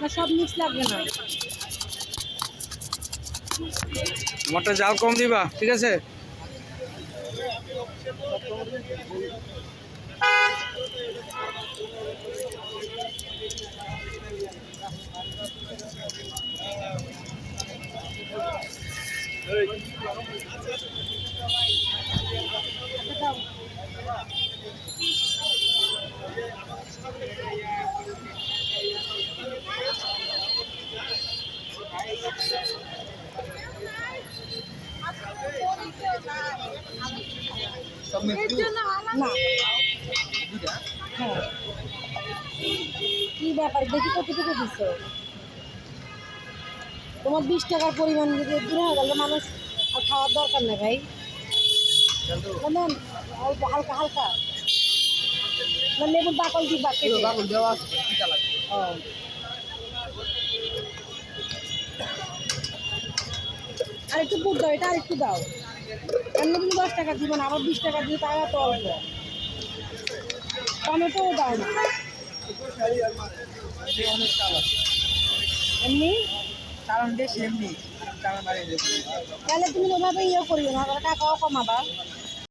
না সব মিক্স লাগবে না। আমারটা জাল কম দিবা, ঠিক আছে? না হ্যাঁ কি ব্যাপার দেখি কতটুকু দিচ্ছ? তোমার 20 টাকার পরিমাণ যদি দূর হয়ে গেলে মানুষ আর খাওয়ার দরকার নেই ভাই। কেমন অল্প হালকা হালকা না লেবুর বাকল দিবা কেটে? ও আর একটু পুর দাও, এটা আর একটু দাও। এমনি তুমি 10 টাকা দিবে না, আবার 20 টাকা দিবে, তাই তো অল্প। টমেটোও দাও না এমনি, কারণ বেশি এমনি তাহলে তুমি ওভাবে ইয়ে করিও না, টাকাও কমাবা।